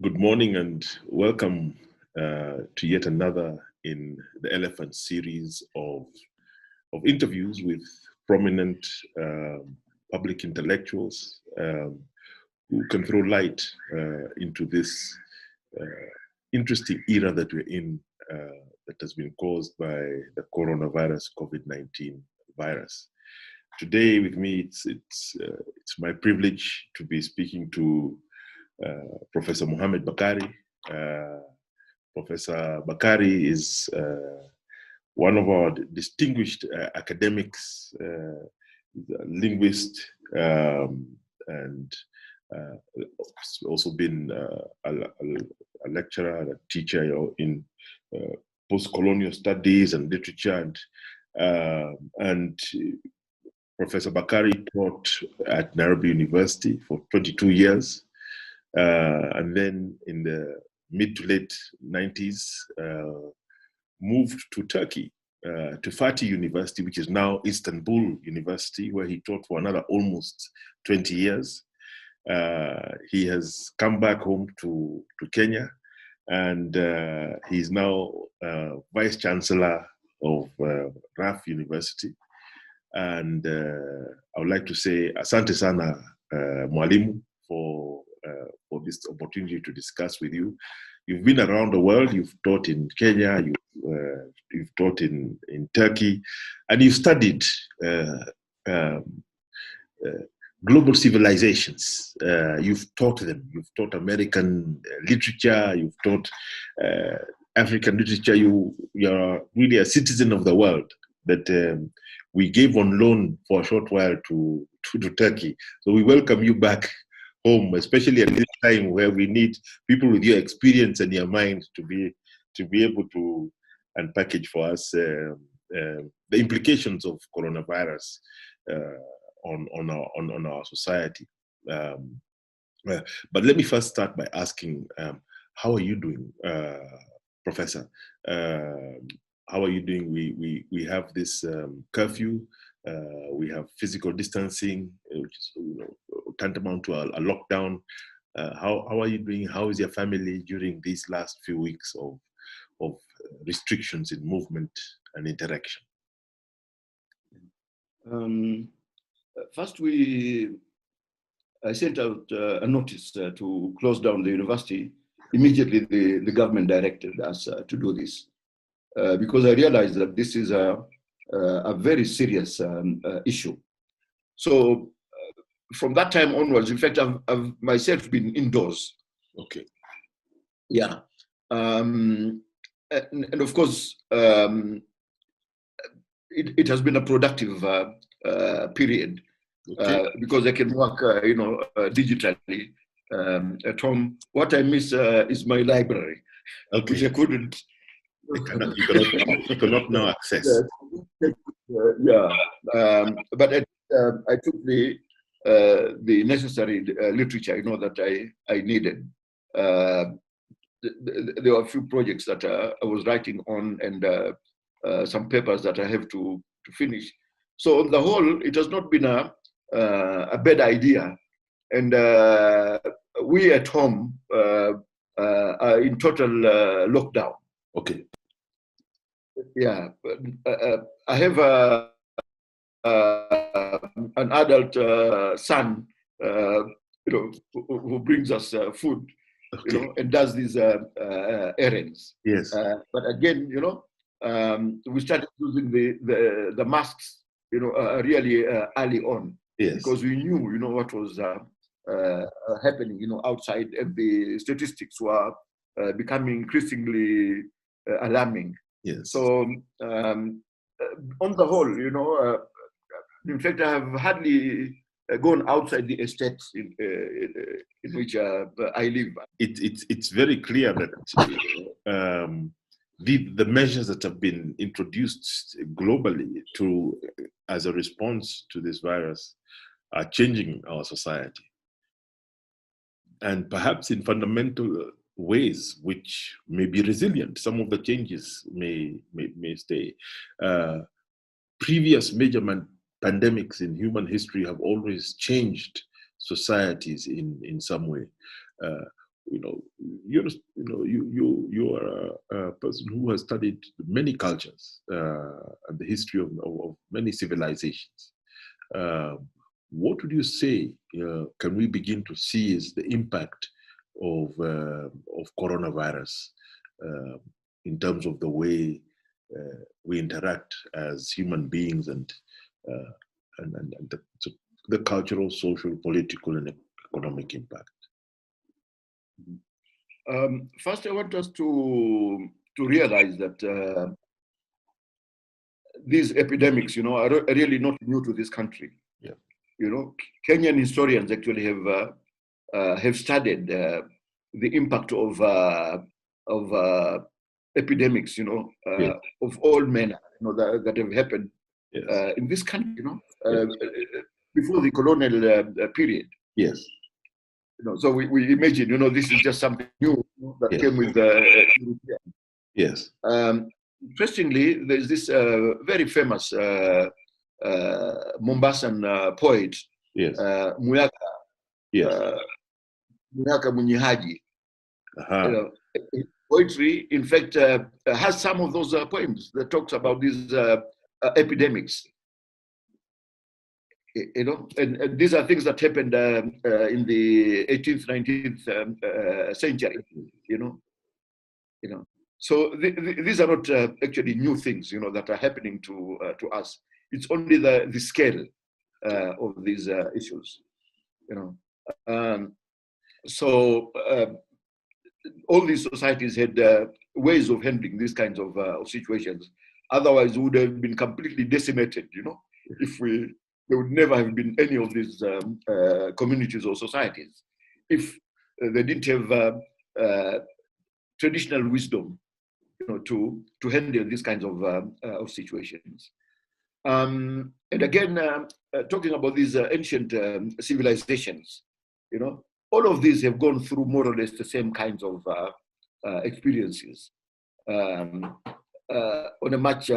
Good morning and welcome to yet another in the Elephant series of interviews with prominent public intellectuals who can throw light into this interesting era that we're in that has been caused by the coronavirus, COVID-19 virus. Today with me, it's my privilege to be speaking to Professor Mohamed Bakari. Uh, Professor Bakari is one of our distinguished academics, linguist, and also been a lecturer and a teacher in post-colonial studies and literature. And Professor Bakari taught at Nairobi University for 22 years. And then in the mid to late 90s, moved to Turkey, to Fatih University, which is now Istanbul University, where he taught for another almost 20 years. He has come back home to Kenya, and he's now Vice Chancellor of RAF University. And I would like to say Asante Sana, Mwalimu, for this opportunity to discuss with you. You've been around the world. You've taught in Kenya. You've taught in Turkey, and you've studied global civilizations. You've taught them. You've taught American literature. You've taught African literature. You're really a citizen of the world that we gave on loan for a short while to Turkey. So we welcome you back home, especially at this time where we need people with your experience and your mind to be able to unpackage for us the implications of coronavirus on our society. But let me first start by asking, how are you doing, Professor? How are you doing? We have this curfew. We have physical distancing, which is tantamount to a lockdown. How are you doing? How is your family during these last few weeks of restrictions in movement and interaction? First, I sent out a notice to close down the university. Immediately, the government directed us to do this because I realized that this is a very serious issue. So from that time onwards, in fact, I've myself been indoors. Okay. Yeah. And of course, it has been a productive period. Okay. Because I can work, digitally at home. What I miss is my library, okay, which I couldn't. You cannot now access. But I took the necessary literature, that I needed. There were a few projects that I was writing on, and some papers that I have to finish. So on the whole, it has not been a bad idea. And we at home are in total lockdown. Okay. Yeah. I have an adult son, who brings us food, okay, and does these errands. Yes. But again, we started using the masks, really early on. Yes. Because we knew, what was happening, outside, and the statistics were becoming increasingly alarming. Yes. So on the whole, in fact, I have hardly gone outside the estates in which I live. It's very clear that the measures that have been introduced globally as a response to this virus are changing our society, and perhaps in fundamental ways which may be resilient. Some of the changes may stay. Previous major pandemics in human history have always changed societies in some way. you are a person who has studied many cultures and the history of many civilizations. What would you say can we begin to see is the impact of coronavirus in terms of the way we interact as human beings and the cultural, social, political, and economic impact? First, I want us to realize that these epidemics, are really not new to this country. Yeah. Kenyan historians actually have studied the impact of epidemics, of all manner, that have happened in this country, before the colonial period. Yes. So we imagine, this is just something new that came with European. Yes. Interestingly, there's this very famous Mombasan poet, Yes. Muyaka. Yes. Muyaka Munyihaji. Uh-huh. Poetry, in fact, has some of those poems that talks about these epidemics. And these are things that happened in the 18th, 19th century. So these are not actually new things, that are happening to us. It's only the scale of these issues. So all these societies had ways of handling these kinds of situations. Otherwise, we would have been completely decimated. If there would never have been any of these communities or societies if they didn't have traditional wisdom, to handle these kinds of situations. And again, talking about these ancient civilizations, all of these have gone through more or less the same kinds of experiences on a much,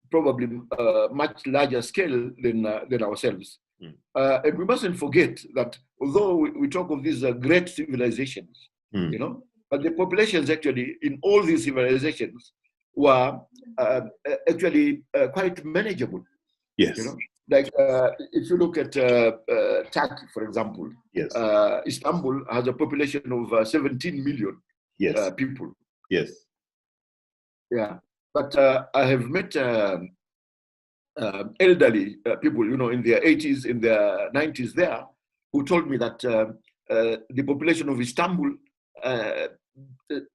probably much larger scale than ourselves. And we mustn't forget that although we talk of these great civilizations, but the populations actually in all these civilizations were actually quite manageable. Yes. Like if you look at Turkey, for example, yes. Istanbul has a population of 17 million people. Yes. Yeah. But I have met elderly people, in their 80s, in their 90s there, who told me that the population of Istanbul,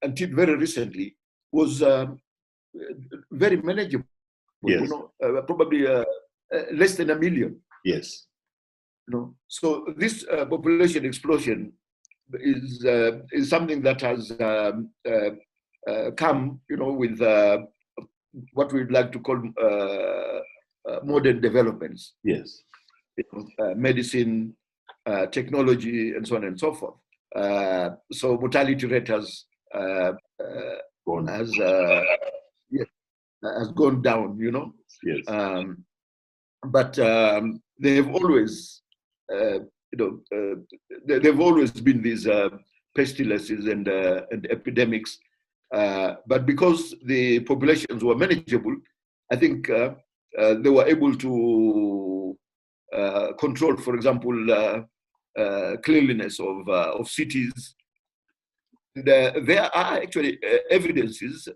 until very recently, was very manageable. Yes. Probably less than 1 million. Yes. So this population explosion is something that has come, with what we'd like to call modern developments. Yes. Medicine, technology, and so on and so forth. So mortality rate has gone down, Yes. But they have always, they've always been these pestilences and epidemics. But because the populations were manageable, I think they were able to control, for example, cleanliness of cities. There are actually evidences,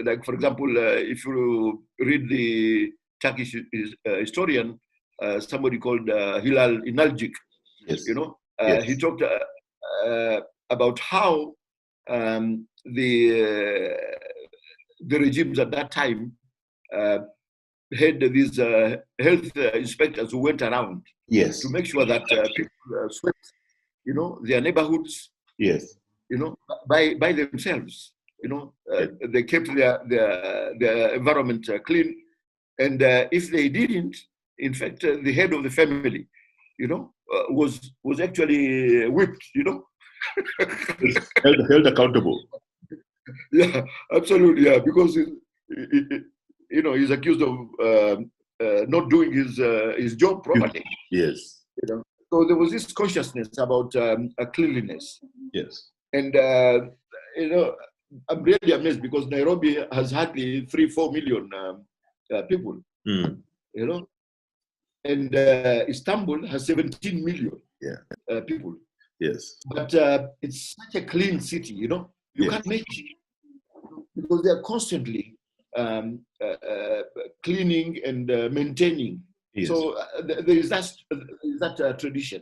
like, for example, if you read the Turkish historian, somebody called Hilal Inalcik, yes. He talked about how the regimes at that time had these health inspectors who went around to make sure that people swept, their neighborhoods. Yes. By themselves. They kept their environment clean, and if they didn't, in fact, the head of the family, was actually whipped. held accountable. Yeah, absolutely. Yeah, because he's accused of not doing his job properly. Yes. So there was this consciousness about cleanliness. Yes. And, I'm really amazed because Nairobi has hardly 3-4 million people, Mm. And Istanbul has 17 million people. Yes. But it's such a clean city, You Yes. can't make it because they are constantly cleaning and maintaining. Yes. So there is that tradition,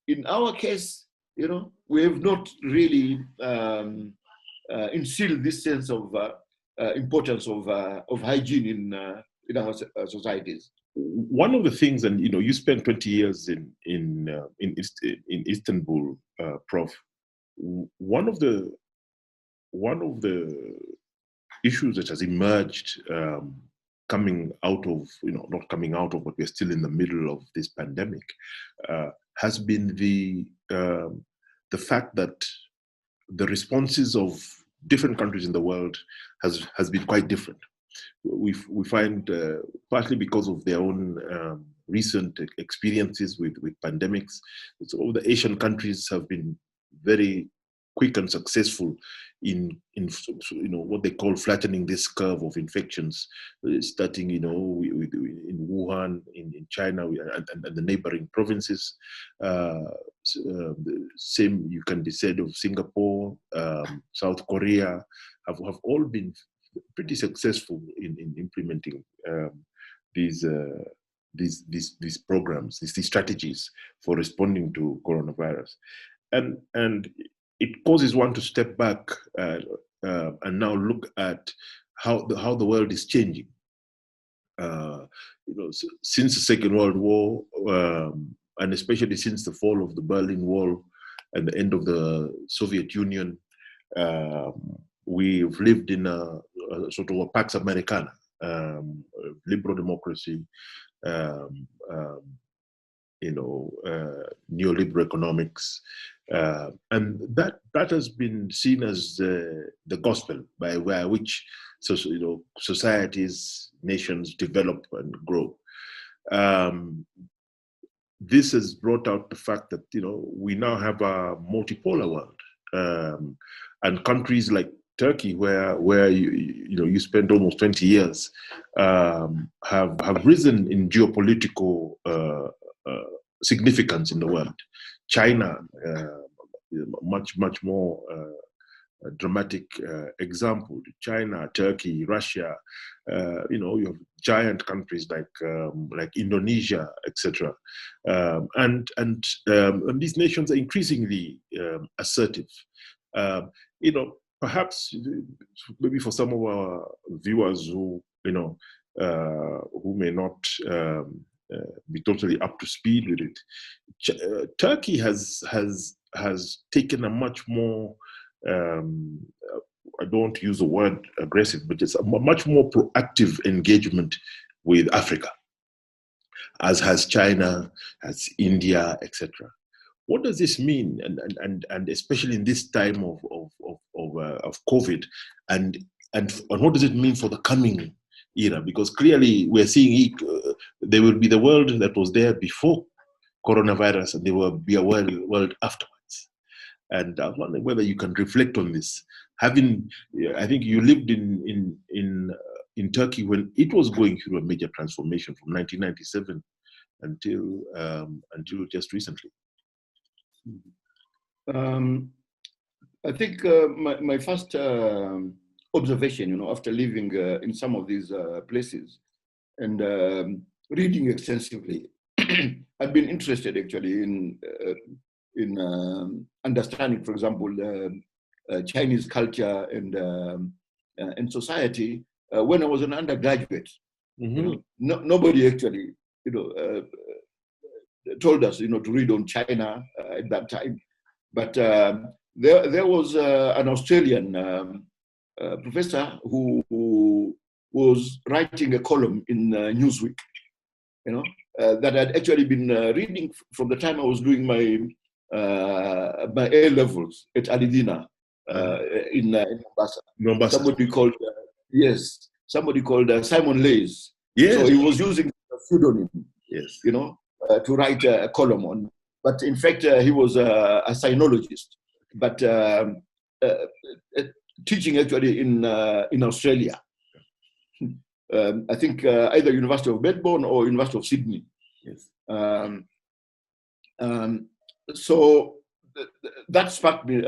In our case, we have not really instilled this sense of importance of hygiene in our societies. One of the things, and you spent 20 years in Istanbul, Prof. One of the issues that has emerged coming out of, not coming out of, but we're still in the middle of this pandemic, has been the fact that the responses of different countries in the world has been quite different. We find partly because of their own recent experiences with pandemics. So the Asian countries have been very quick and successful in what they call flattening this curve of infections, starting in Wuhan, in China, and the neighboring provinces. The same you can be said of Singapore, South Korea, have all been pretty successful in implementing these programs, these strategies for responding to coronavirus, and it causes one to step back and now look at how the world is changing. Since the Second World War, and especially since the fall of the Berlin Wall and the end of the Soviet Union, we've lived in a sort of a Pax Americana, liberal democracy, neoliberal economics, and that has been seen as the gospel by which societies, nations develop and grow. This has brought out the fact that we now have a multipolar world, and countries like Turkey, where you spent almost 20 years, have risen in geopolitical significance in the world. China, much more dramatic example. China, Turkey, Russia. You have giant countries like Indonesia, etc. And these nations are increasingly assertive. Perhaps maybe for some of our viewers who may not be totally up to speed with it, Turkey has taken a much more, I don't use the word aggressive, but it's a much more proactive engagement with Africa, as has China, as India, etc. What does this mean, and especially in this time of COVID, and what does it mean for the coming era? Because clearly we're seeing there will be the world that was there before coronavirus, and there will be a world afterwards. And I was wondering whether you can reflect on this. I think you lived in Turkey when it was going through a major transformation from 1997 until just recently. I think my first observation, after living in some of these places and reading extensively, I've been interested actually in understanding, for example, Chinese culture and society when I was an undergraduate. Mm-hmm. Nobody actually, told us, to read on China at that time. But there was an Australian professor who was writing a column in Newsweek, that I'd actually been reading from the time I was doing my A levels at Alidina in Mombasa. Somebody called Simon Lays. Yes. So he was using a pseudonym. Yes. To write a column on. But in fact, he was a sinologist. but teaching actually in Australia. I think either University of Melbourne or University of Sydney. Yes. So that sparked me,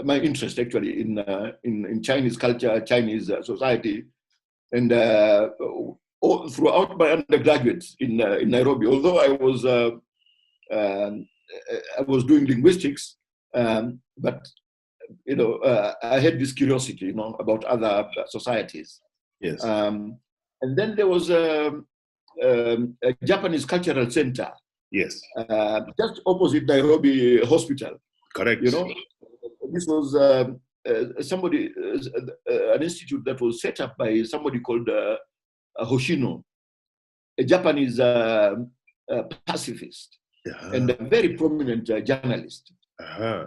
my interest actually in Chinese culture, Chinese society, and throughout my undergraduate in Nairobi. Although I was doing linguistics, but I had this curiosity, about other societies. Yes. And then there was a Japanese cultural center. Yes. Just opposite Nairobi Hospital. Correct. This was somebody, an institute that was set up by somebody called Hoshino, a Japanese pacifist, and a very prominent journalist. Yeah.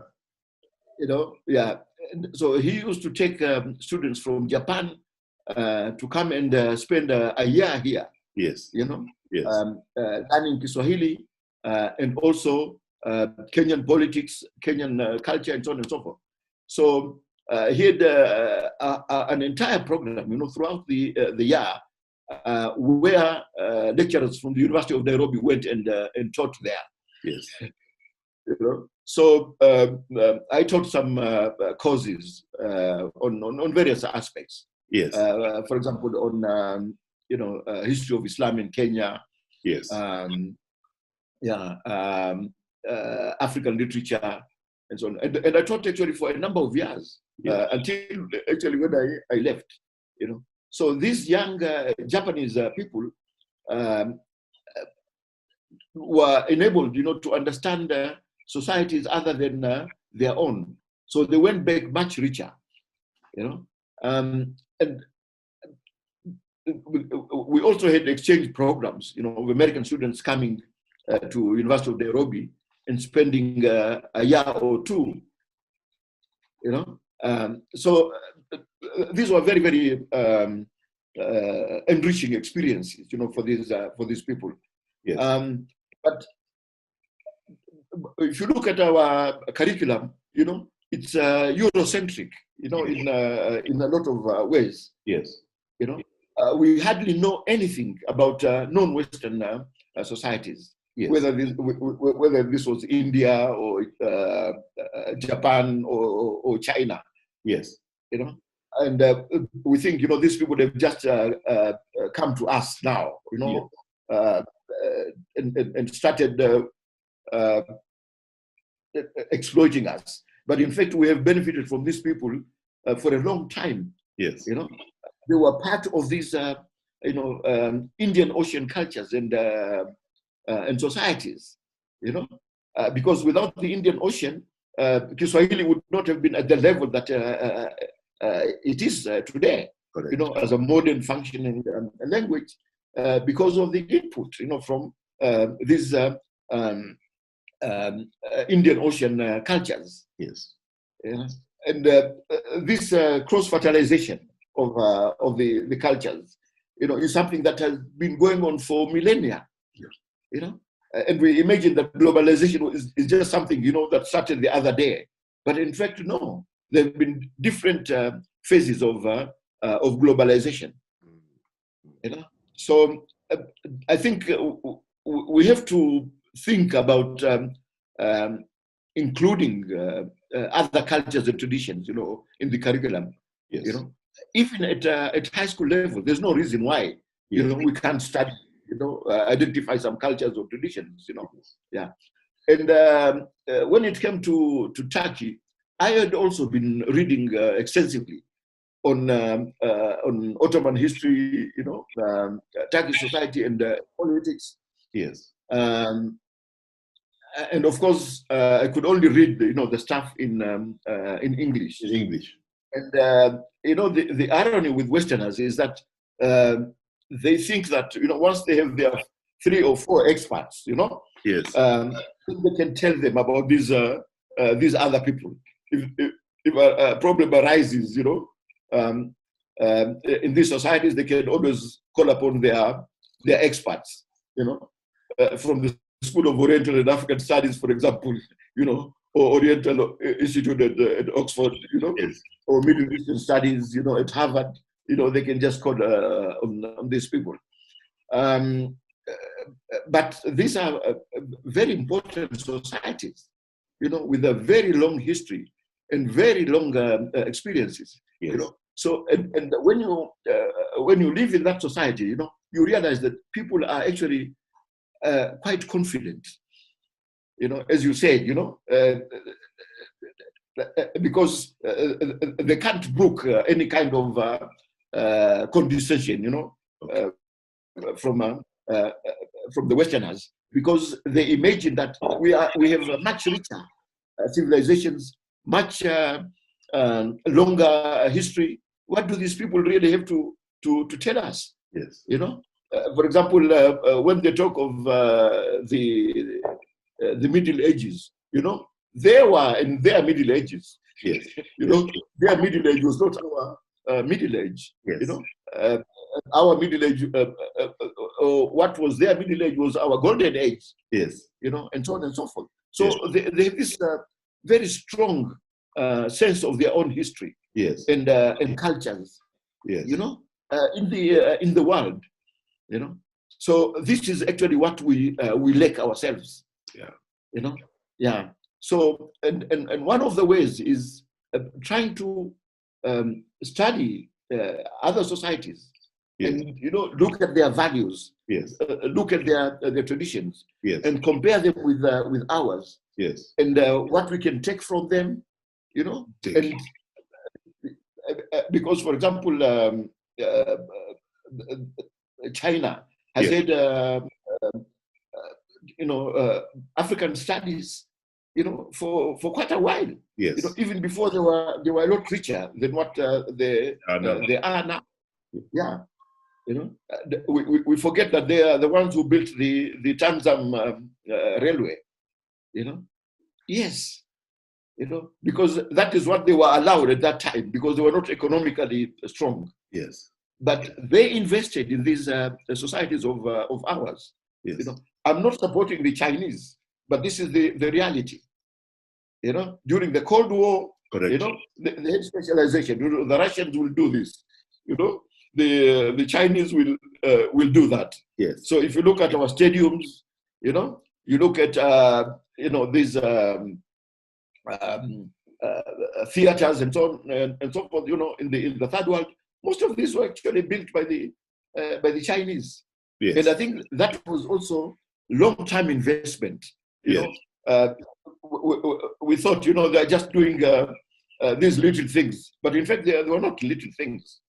And so he used to take students from Japan to come and spend a year here. Yes. Yes. Learning Kiswahili and also Kenyan politics, Kenyan culture, and so on and so forth. So he had an entire program, throughout the year, where lecturers from the University of Nairobi went and taught there. Yes. So I taught some courses on various aspects. Yes. For example, on history of Islam in Kenya. Yes. African literature and so on. And I taught actually for a number of years, until actually when I left. So these young Japanese people were enabled, to understand societies other than their own. So they went back much richer, and we also had exchange programs, of American students coming to University of Nairobi and spending a year or two, So these were very, very enriching experiences, for these people. Yes. But if you look at our curriculum, it's Eurocentric, in a lot of ways. Yes. We hardly know anything about non-Western societies. Yes. Whether this was India or Japan or China. Yes. And we think these people have just come to us now, and started exploiting us. But in fact, we have benefited from these people for a long time. Yes. They were part of these, Indian Ocean cultures and societies, because without the Indian Ocean, Kiswahili would not have been at the level that it is today. Correct. As a modern functioning language, because of the input, from these Indian Ocean cultures. Yes. And this cross-fertilization of the cultures, is something that has been going on for millennia. Yes. And we imagine that globalization is just something, that started the other day. But in fact, no. There have been different phases of globalization. So I think we have to think about including other cultures and traditions, in the curriculum. Yes. Even at high school level, there's no reason why we can't study, identify some cultures or traditions. Yeah. And when it came to Turkey, I had also been reading extensively on Ottoman history, Turkish society and politics. Yes. And of course, I could only read the stuff in English. In English. And the irony with Westerners is that they think that once they have their 3 or 4 experts, yes, they can tell them about these other people. If a problem arises, in these societies, they can always call upon their experts, from the School of Oriental and African Studies, for example, or Oriental Institute at Oxford, Yes. or Middle Eastern Studies, at Harvard, they can just call on these people. But these are very important societies, with a very long history and very long experiences. Yes. So, and when you live in that society, you realize that people are actually quite confident. As you said, because they can't brook any kind of condescension, from the Westerners, because they imagine that we have a much richer civilizations, much longer history. What do these people really have to tell us? Yes. For example, when they talk of the Middle Ages, they were in their Middle Ages. Yes. Their Middle Age was not our Middle Age. Yes. Our Middle Age, what was their Middle Age was our Golden Age. Yes. And so on and so forth. So yes. They have this very strong sense of their own history. Yes. And cultures. Yes. In the world. So this is actually what we lack ourselves. Yeah. Yeah. So and one of the ways is trying to study other societies. Yes. And look at their values. Yes. Look at their traditions. Yes. And compare them with ours. Yes. And what we can take from them. And because, for example, China has had African studies, for quite a while. Yes. Even before they were a lot richer than what they are now. Yeah. We forget that they are the ones who built the Tanzam railway. Yes. Because that is what they were allowed at that time, because they were not economically strong. Yes. But they invested in these societies of ours. Yes. I'm not supporting the Chinese, but this is the reality. During the Cold War, correct. They had specialization. The Russians will do this. The Chinese will do that. Yes. So if you look at our stadiums, you look at these theaters and so on and so forth. In the third world, most of these were actually built by the Chinese. Yes. And I think that was also long-term investment. Yes. We thought, they're just doing these little things, but in fact, they were not little things.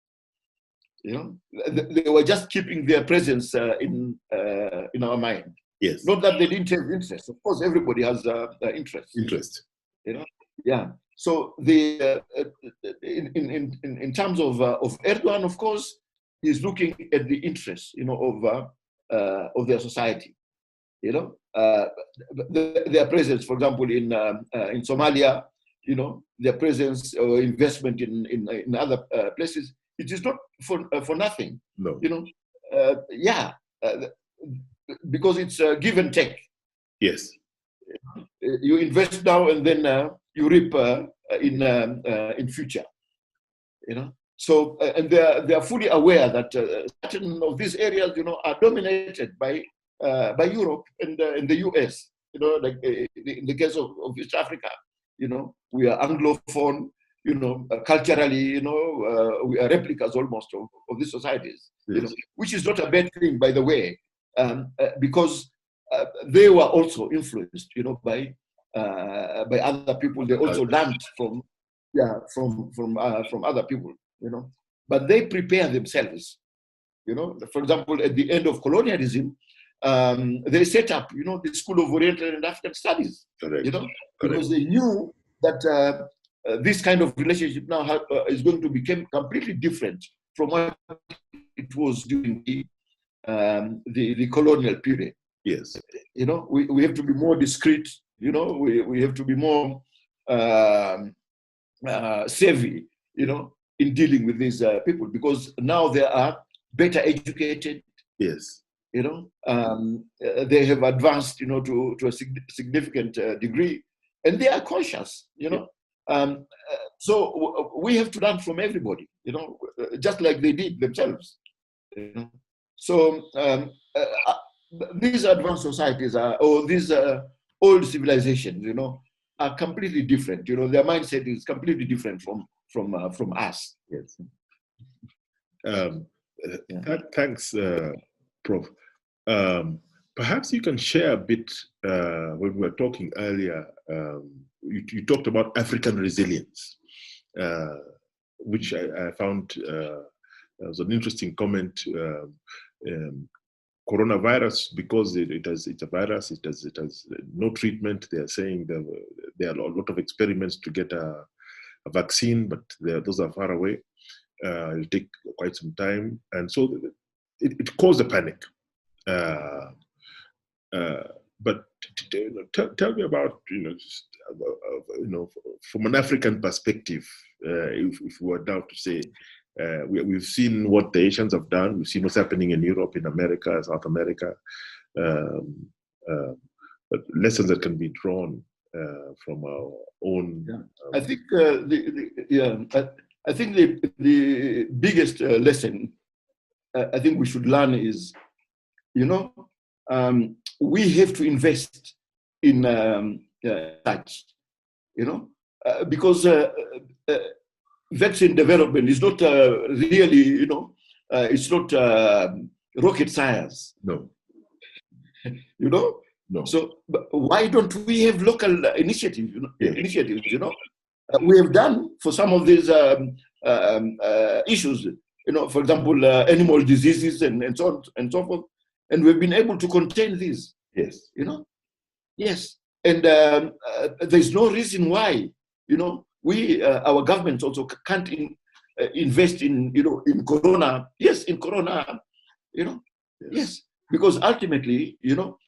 They were just keeping their presence in our mind. Yes. Not that they didn't have interest. Of course, everybody has interest. Interest. Yeah. So the in terms of Erdogan, of course, he's looking at the interests, of their society. Their presence, for example, in Somalia, their presence or investment in other places. It is not for nothing. No. Because it's give and take. Yes. You invest now and then you reap in future. So and they are fully aware that certain of these areas, are dominated by Europe and the US. Like in the case of East Africa, we are Anglophone. Culturally, we are replicas almost of these societies. Yes. Which is not a bad thing, by the way, because they were also influenced, by other people. They also learned from other people, But they prepare themselves, For example, at the end of colonialism, they set up, the School of Oriental and African Studies, Correct. Because they knew that this kind of relationship now is going to become completely different from what it was during the colonial period. Yes. We have to be more discreet. We have to be more savvy. In dealing with these people, because now they are better educated. Yes. They have advanced, to a significant degree. and they are conscious, so we have to learn from everybody, just like they did themselves. So these advanced societies or these old civilizations, are completely different. Their mindset is completely different from us. Yes. Thanks, Prof. Perhaps you can share a bit, when we were talking earlier, you talked about African resilience, which I found was an interesting comment. Coronavirus, because it's a virus, it has no treatment. They are saying there are a lot of experiments to get a vaccine, but those are far away. It'll take quite some time, and so it caused a panic. But tell me about, from an African perspective, if we were down to say, we've seen what the Asians have done, we've seen what's happening in Europe, in America, South America, but lessons that can be drawn from our own. I think I think the biggest lesson I think we should learn is, we have to invest in such, because vaccine development is not really, it's not rocket science. No. No. So why don't we have local initiatives? Initiatives, we have done for some of these issues. For example, animal diseases and so on and so forth, and we've been able to contain these. Yes. Yes, and there's no reason why, we our governments also can't invest in corona. Yes, in corona, yes, because ultimately,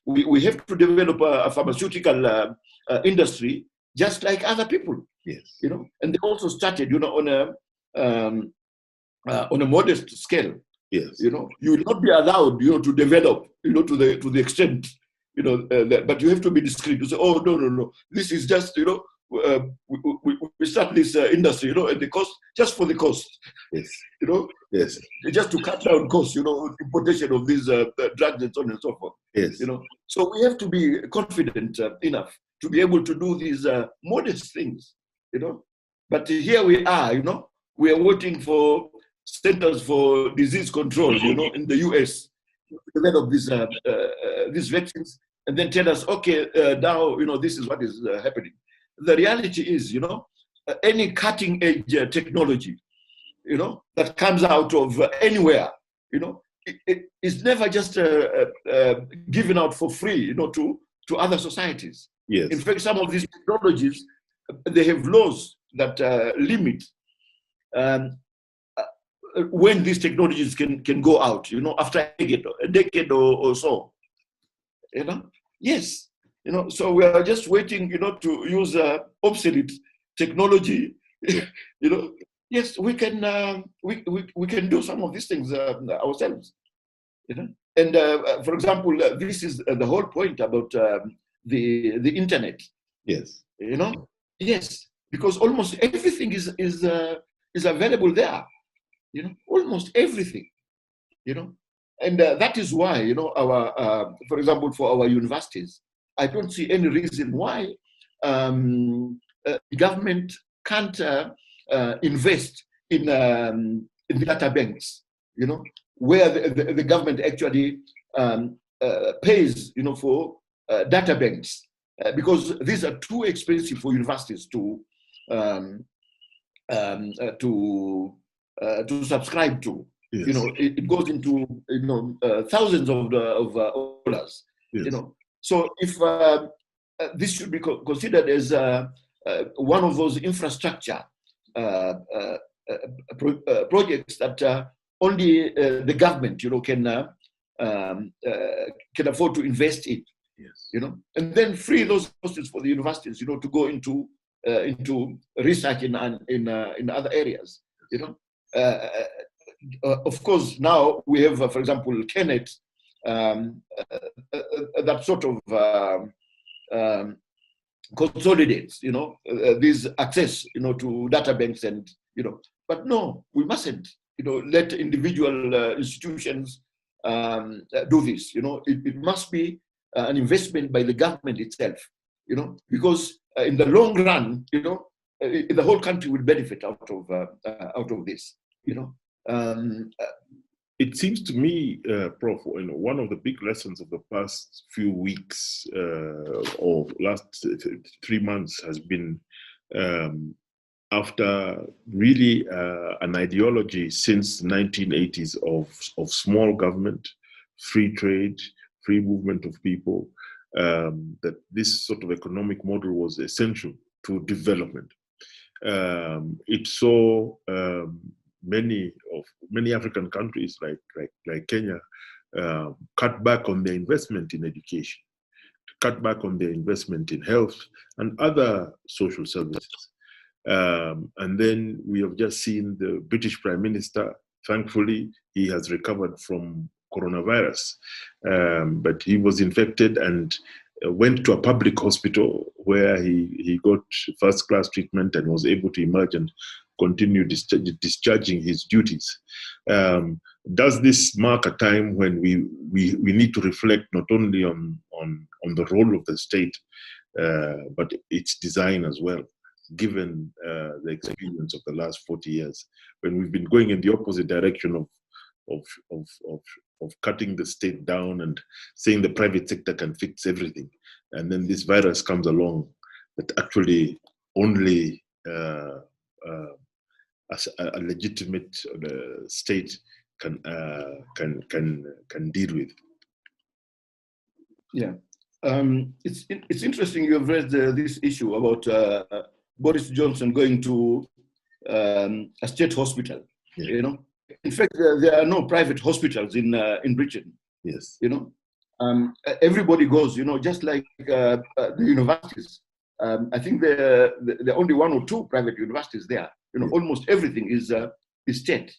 we have to develop a pharmaceutical industry just like other people. Yes, and they also started, on a modest scale. Yes, you will not be allowed, to develop, to the extent, but you have to be discreet. You say, oh no, this is just, we start this industry, at the cost, just for the cost. Yes, yes, just to cut down costs, importation of these drugs and so on and so forth. Yes, so we have to be confident enough to be able to do these modest things, But here we are, we are waiting for Centers for Disease Control, in the US, to develop these vaccines, and then tell us, okay, now, this is what is happening. The reality is, any cutting edge technology, that comes out of anywhere, it's never just given out for free, to other societies. Yes. In fact, some of these technologies, they have laws that limit when these technologies can go out, after a decade or so. Yes. So we are just waiting, to use obsolete technology. Yes, we can we can do some of these things ourselves. And for example, this is the whole point about the internet. Yes. Yes, because almost everything is available there. Almost everything. And that is why, our for example, for our universities, I don't see any reason why the government can't invest in data banks, where the government actually pays, for data banks, because these are too expensive for universities to subscribe to. Yes. It goes into thousands of dollars. Yes. So if this should be considered as one of those infrastructure projects that only the government, can afford to invest in. Yes. And then free those costs for the universities, to go into research in other areas. Of course, now we have, for example, Kenneth, that sort of consolidates, these access, to data banks and, but no, we mustn't, let individual institutions do this. It must be an investment by the government itself, because in the long run, the whole country will benefit out of this, It seems to me, Prof, one of the big lessons of the past few weeks or last 3 months has been after really an ideology since the 1980s of small government, free trade, free movement of people, that this sort of economic model was essential to development. It saw many African countries like Kenya cut back on their investment in education, cut back on their investment in health and other social services. And then we have just seen the British Prime Minister. Thankfully, he has recovered from coronavirus, but he was infected and went to a public hospital where he got first-class treatment and was able to emerge and continue discharging his duties. Does this mark a time when we need to reflect not only on the role of the state, but its design as well, given the experience of the last 40 years, when we've been going in the opposite direction of cutting the state down and saying the private sector can fix everything, and then this virus comes along that actually only a legitimate state can deal with. Yeah, it's interesting you have raised this issue about Boris Johnson going to a state hospital. Yeah. In fact, there are no private hospitals in Britain. Yes. Everybody goes. Just like the universities. I think there are only 1 or 2 private universities there. Yes. Almost everything is state.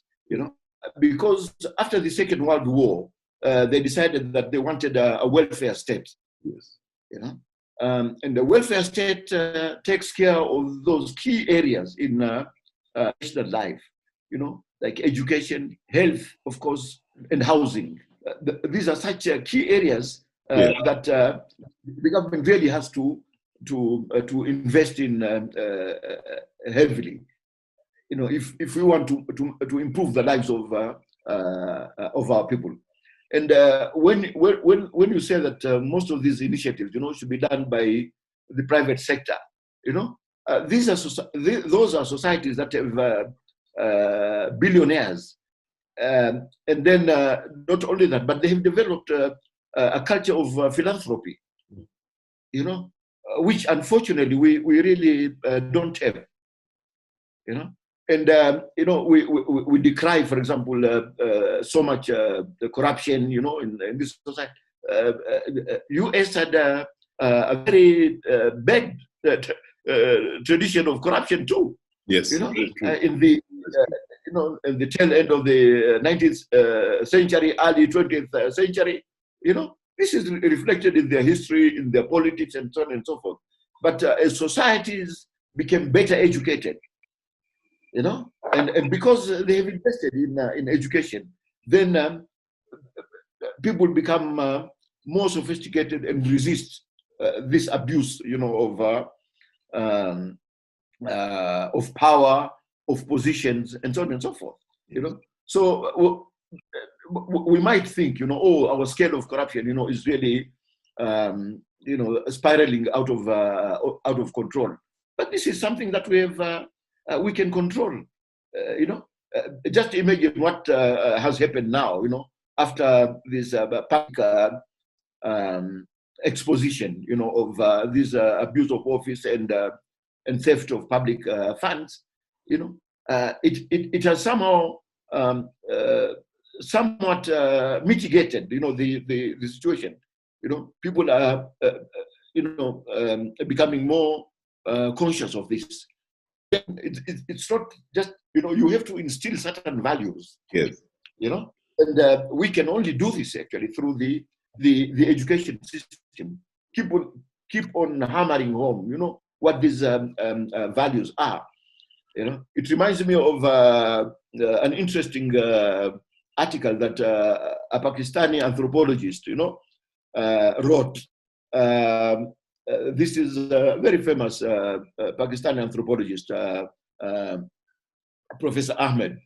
Because after the Second World War, they decided that they wanted a welfare state. Yes. And the welfare state takes care of those key areas in national life, like education, health, of course, and housing. These are such key areas that the government really has to invest in heavily. If we want to improve the lives of our people. And when you say that most of these initiatives, should be done by the private sector, those are societies that have billionaires, and then not only that, but they have developed a culture of philanthropy, which unfortunately we really don't have, And we decry, for example, so much the corruption, in this society. U.S. had a very bad tradition of corruption too. Yes. In the in the tail end of the 19th century, early 20th century, this is reflected in their history, in their politics, and so on and so forth. But as societies became better educated, and because they have invested in education, then people become more sophisticated and resist this abuse, of power, of positions, and so on and so forth. So we might think, our scale of corruption, is really, spiraling out of control. But this is something that we can control. Just imagine what has happened now. After this public exposition, of this abuse of office and theft of public funds. It has somehow somewhat mitigated, the situation. People are, becoming more conscious of this. It's not just, you have to instill certain values. Yes. And we can only do this actually through the education system. keep on hammering home, what these values are. It reminds me of an interesting article that a Pakistani anthropologist, wrote. This is a very famous Pakistani anthropologist, Professor Ahmed,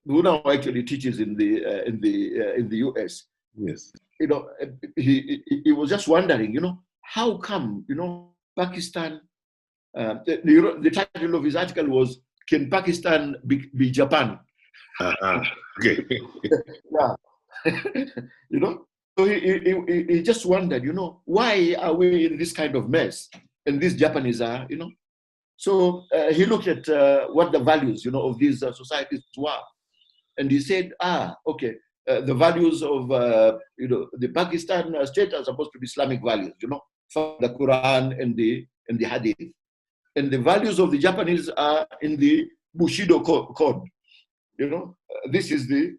who now actually teaches in the US. Yes. He was just wondering, how come, Pakistan. The title of his article was "Can Pakistan be Japan?" Okay. Yeah. So he just wondered, why are we in this kind of mess? And these Japanese are, So he looked at what the values, of these societies were, and he said, okay, the values of the Pakistan state are supposed to be Islamic values, from the Quran and the Hadith, and the values of the Japanese are in the Bushido code. This is the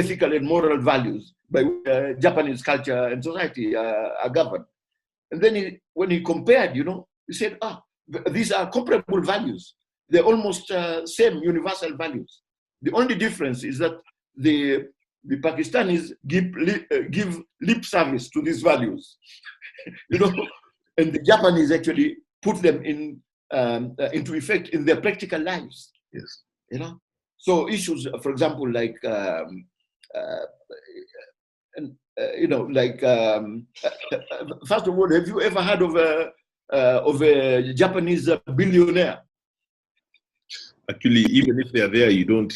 ethical and moral values by which Japanese culture and society are governed. And then when he compared, he said, these are comparable values. They're almost same universal values. The only difference is that the Pakistanis give lip service to these values, and the Japanese actually put them into effect in their practical lives. Yes. So issues, for example, like first of all, have you ever heard of a Japanese billionaire? Actually, even if they are there, you don't.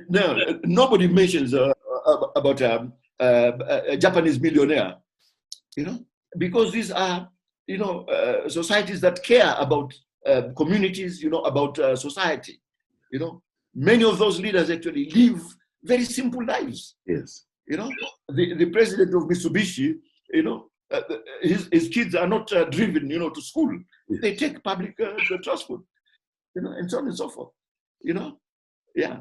No, nobody mentions about a Japanese millionaire. Because these are societies that care about communities, about society. Many of those leaders actually live very simple lives. Yes. The president of Mitsubishi, his kids are not driven, to school. Yes. They take public transport, and so on and so forth. Yeah.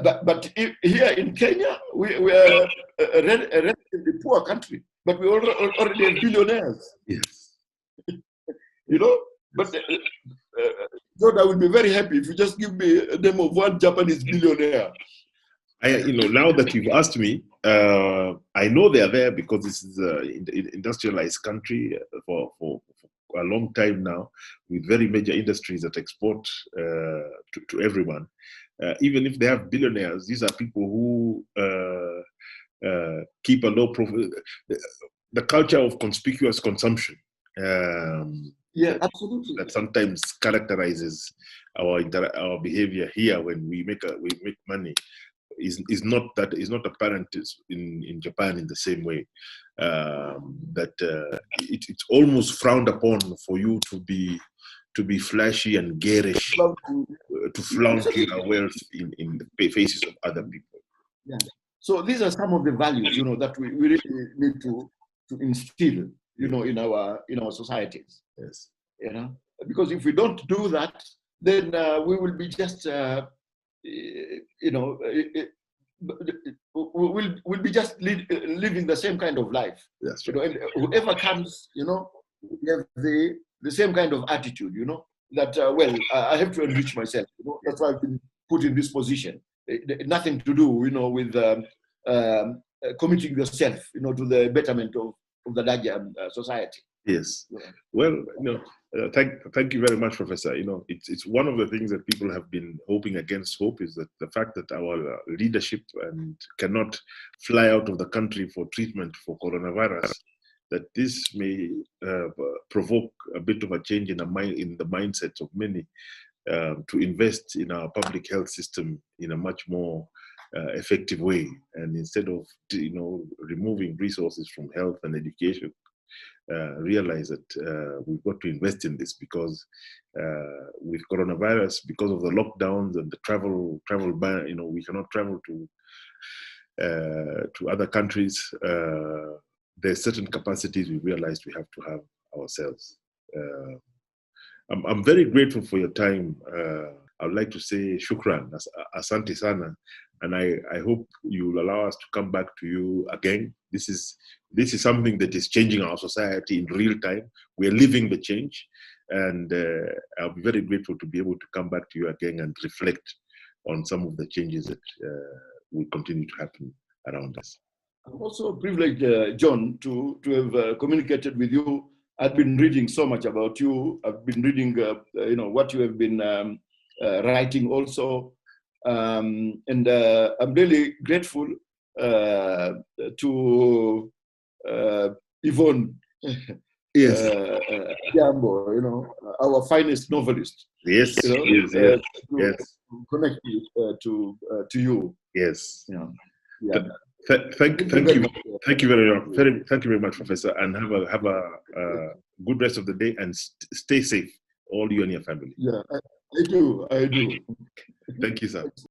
But here in Kenya, we are a relatively poor country, but we already have billionaires. Yes. But John, I would be very happy if you just give me a name of one Japanese billionaire. Now that you've asked me, I know they are there because this is an industrialized country for a long time now, with very major industries that export to everyone. Even if they have billionaires, these are people who keep a low profile. The culture of conspicuous consumption. Yeah, absolutely. That sometimes characterizes our behavior here when we make money is not apparent in Japan in the same way. It's almost frowned upon for you to be flashy and garish, to flaunt your wealth in the faces of other people. Yeah. So these are some of the values, that we really need to instill, in our societies. Yes. Because if we don't do that, then we will be just, we'll be just living the same kind of life. That's right. And whoever comes, we have the same kind of attitude, that I have to enrich myself. That's why I've been put in this position. Nothing to do, with committing yourself, to the betterment of the larger society. Yes. Well, thank you very much, Professor. It's one of the things that people have been hoping against hope is that the fact that our leadership cannot fly out of the country for treatment for coronavirus, that this may provoke a bit of a change in the mindsets of many to invest in our public health system in a much more effective way, and instead of removing resources from health and education, realize that we've got to invest in this because with coronavirus, because of the lockdowns and the travel ban, we cannot travel to other countries. There's certain capacities we realized we have to have ourselves. I'm very grateful for your time. I would like to say shukran, asante sana, and I hope you will allow us to come back to you again. This is something that is changing our society in real time. We are living the change, and I'll be very grateful to be able to come back to you again and reflect on some of the changes that will continue to happen around us. I'm also privileged, John, to have communicated with you. I've been reading so much about you. I've been reading, what you have been writing also, and I'm really grateful to Yvonne. Yes. Jambo, our finest novelist. Yes. Yes. To connect to you. Yes. Yeah. Thank you very much, Professor, and have a good rest of the day, and stay safe, all you and your family. Yeah, I do. Thank you, sir.